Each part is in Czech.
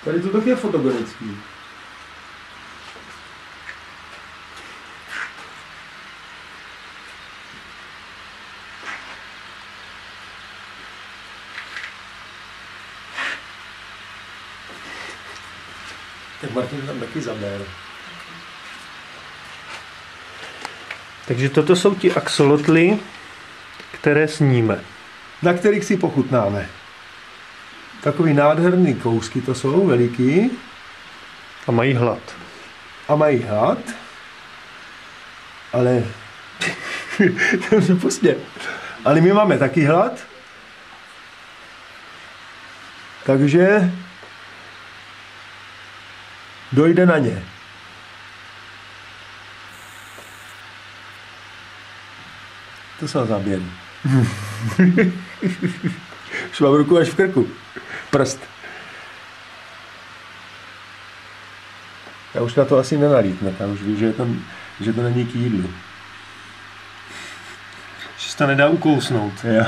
Tady to taky je fotogenický. Tak Martin tam taky zaber. Takže toto jsou ti axolotly, které sníme. Na kterých si pochutnáme. Takový nádherný kousky to jsou, veliký. A mají hlad. A mají hlad. Ale... Prostě. Ale my máme taky hlad. Takže... dojde na ně. To jsou záběry. Už mám ruku až v krku. Prst. Já už na to asi nenalítne. Já už víš, že to není k jídlu. Že se to nedá ukousnout. Jo.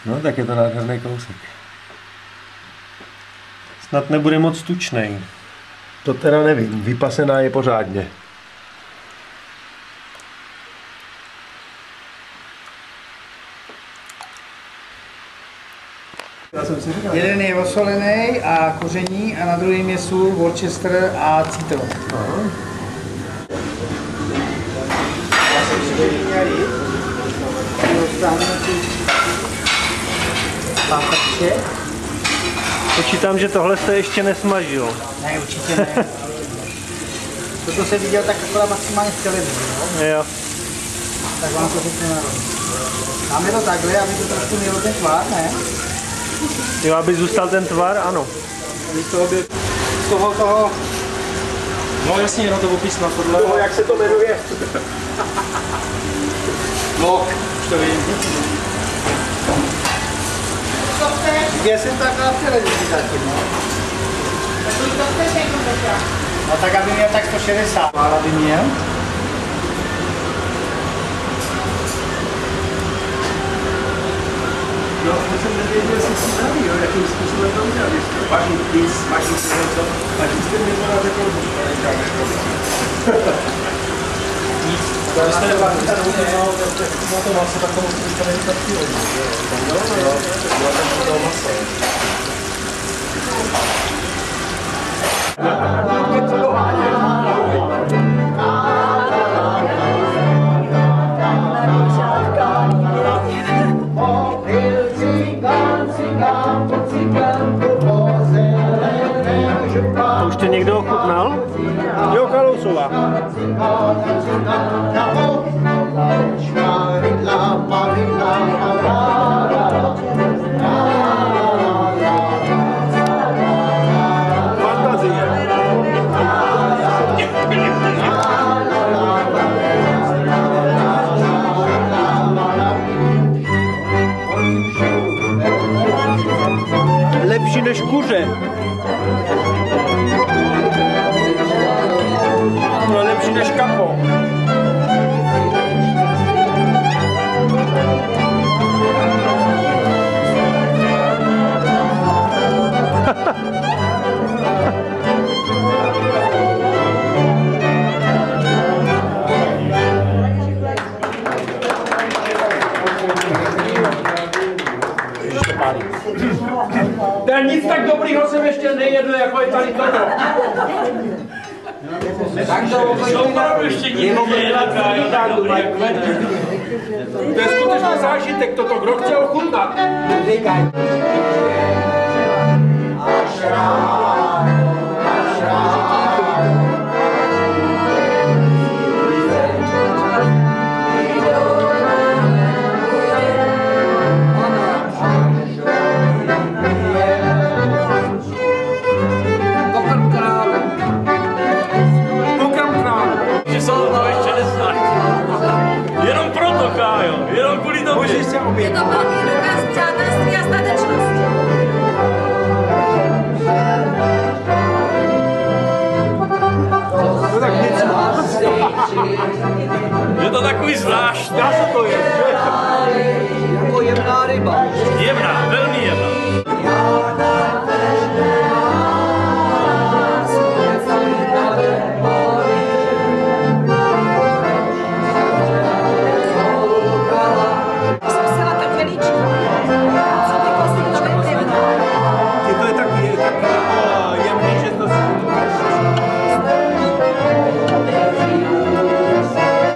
No, tak je to nádherný kousek. Snad nebude moc tučnej. To teda nevím. Vypasená je pořádně. Jeden je osolený a koření a na druhém je sůl, Worcester a citron. Počítám, že tohle jste ještě nesmažil. Ne, určitě ne. Toto se viděl tak akorát maximálně v televizi, Jo. Tak vám to řekne na rovinu. Dáme to takhle, aby to trošku mělo ten tvar, ne? Jo, aby zůstal ten tvar, ano. Z toho... No jasně, jenom to opis na tohle. Toho, jak se to jmenuje? No, už to vím. Já jsem takhle v televizi zatím, no. No tak aby měl tak 160, aby měl. No, to jsem nevěděl, jestli si praví, jo, jakým způsobem to udělat. Važí pís, važí si něco, a vždycky mi to na řekl, Nic. To jste na to maso takovou specializaci. Jo, to maso. A už tě někdo ochutnal? Jo, Kalousová. Lepší než kuře. No, lepší než kapo. Ten nic tak dobrýho jsem ještě nejedl, jako je tady toto. To je skutečně zážitek toto, kdo chce ochutnat. Jenom proto, Kájo, jenom kvůli tomu. Můžeš se Je to velký důkaz přátelství a statečnosti. Je to takový zvláštní. Dá se to je.